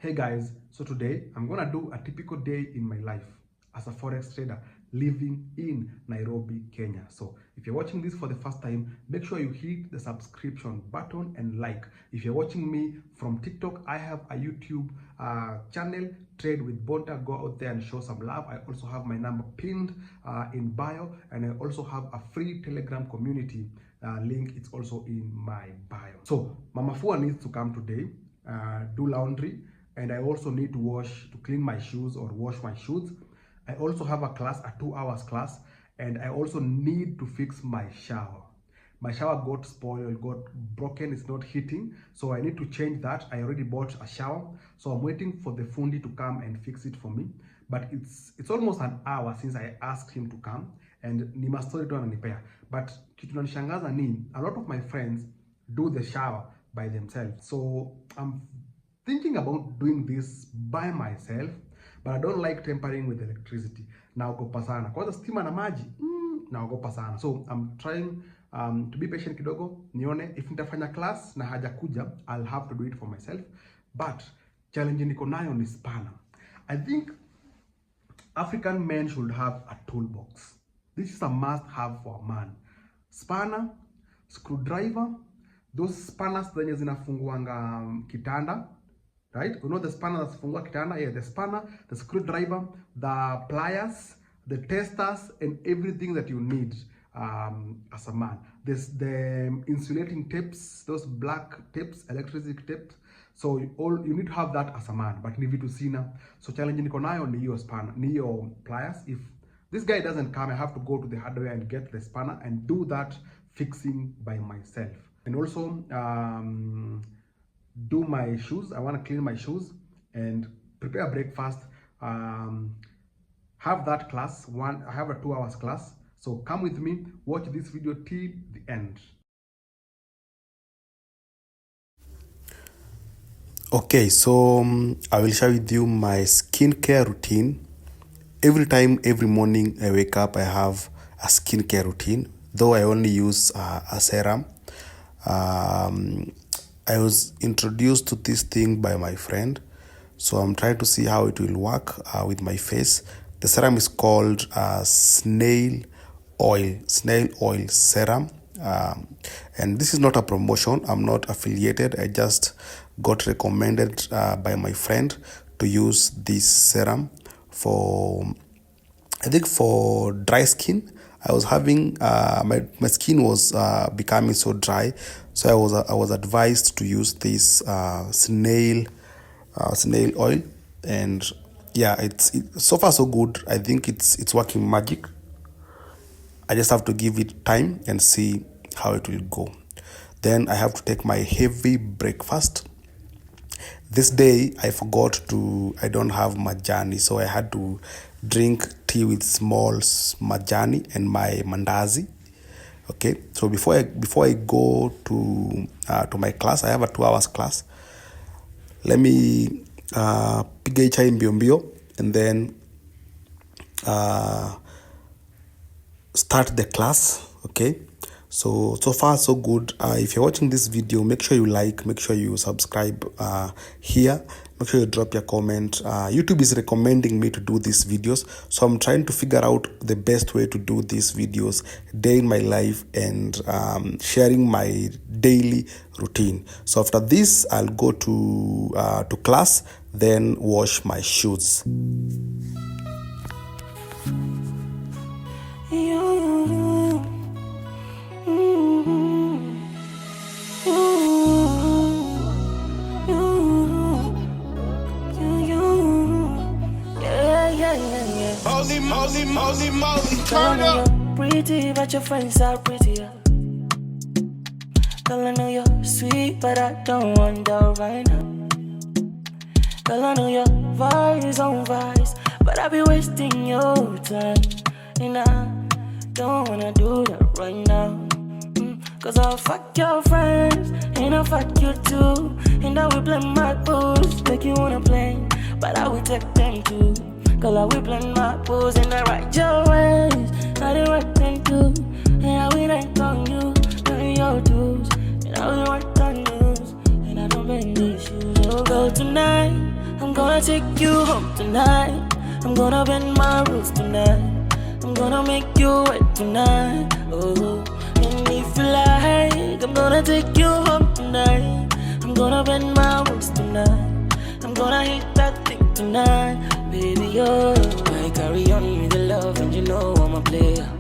Hey guys, so today I'm gonna do a typical day in my life as a forex trader living in Nairobi, Kenya. So if you're watching this for the first time, make sure you hit the subscription button and like. If you're watching me from TikTok, I have a YouTube channel, Trade with Bonta. Go out there and show some love. I also have my number pinned in bio, and I also have a free Telegram community link. It's also in my bio. So Mama Fua needs to come today, do laundry, and I also need to clean my shoes or wash my shoes. I also have a class, a 2 hours class, and I also need to fix my shower. My shower got spoiled, got broken, it's not heating, so I need to change that. I already bought a shower, so I'm waiting for the fundi to come and fix it for me. But it's almost an hour since I asked him to come, and ni mastori tu ananipea. But kitu nanishangaza ni a lot of my friends do the shower by themselves. So I'm thinking about doing this by myself, but I don't like tampering with electricity. Naogopa sana. Kwanza stima na maji, naogopa sana. So I'm trying to be patient kidogo, nione if nitafanya class na hajakuja, I'll have to do it for myself. But challenge niko nayo ni spanner. I think African men should have a toolbox. This is a must have for a man. Spanner, screwdriver, those spanners zenye zinafunguanga kitanda. Right? You know the spanner that's fungua kitanda? Yeah, the spanner, the screwdriver, the pliers, the testers, and everything that you need as a man. There's the insulating tapes, those black tapes, electricity tapes. So you need to have that as a man. But ni vitu sina. So challenge niko nayo ni hiyo spanner, ni hiyo pliers. If this guy doesn't come, I have to go to the hardware and get the spanner and do that fixing by myself. And also do my shoes. I want to clean my shoes and prepare breakfast. Have that class. I have a 2 hours class. So come with me, watch this video till the end. Okay, so I will share with you my skincare routine. Every morning I wake up, I have a skincare routine, though I only use a serum. I was introduced to this thing by my friend, so I'm trying to see how it will work with my face. The serum is called snail oil serum, and this is not a promotion. I'm not affiliated. I just got recommended by my friend to use this serum for, I think, for dry skin. I was having my skin was becoming so dry, so I was advised to use this snail oil, and yeah, it's so far so good. I think it's working magic. I just have to give it time and see how it will go. Then I have to take my heavy breakfast. This day I don't have majani, so I had to drink tea with small majani and my mandazi. Okay, so before I go to my class, I have a 2 hours class. Let me piga chai mbio and then start the class. Okay, so far so good. If you're watching this video, make sure you like, make sure you subscribe here, make sure you drop your comment. YouTube is recommending me to do these videos, so I'm trying to figure out the best way to do these videos, day in my life, and sharing my daily routine. So after this, I'll go to class, then wash my shoes. Moly, turn up. You're pretty, but your friends are prettier. Girl, I know you're sweet, but I don't want that right now. Girl, I know your voice on vice, but I be wasting your time, and I don't wanna do that right now. Cause I'll fuck your friends, and I'll fuck you too, and I will blame my booze, make you wanna play, but I will take them too. Girl, I will blend my pose and I ride your ways. I didn't work them too, and I will rank on you, learn your tools, and I will work on news, and I don't bend these shoes. Oh, girl, tonight gonna take you home tonight. I'm gonna bend my rules tonight. I'm gonna make you wet tonight. Oh, and if you like, I'm gonna take you home tonight. I'm gonna bend my rules tonight. I'm gonna hit that thing tonight, baby. Oh, I carry on with the love, and you know I'm a player.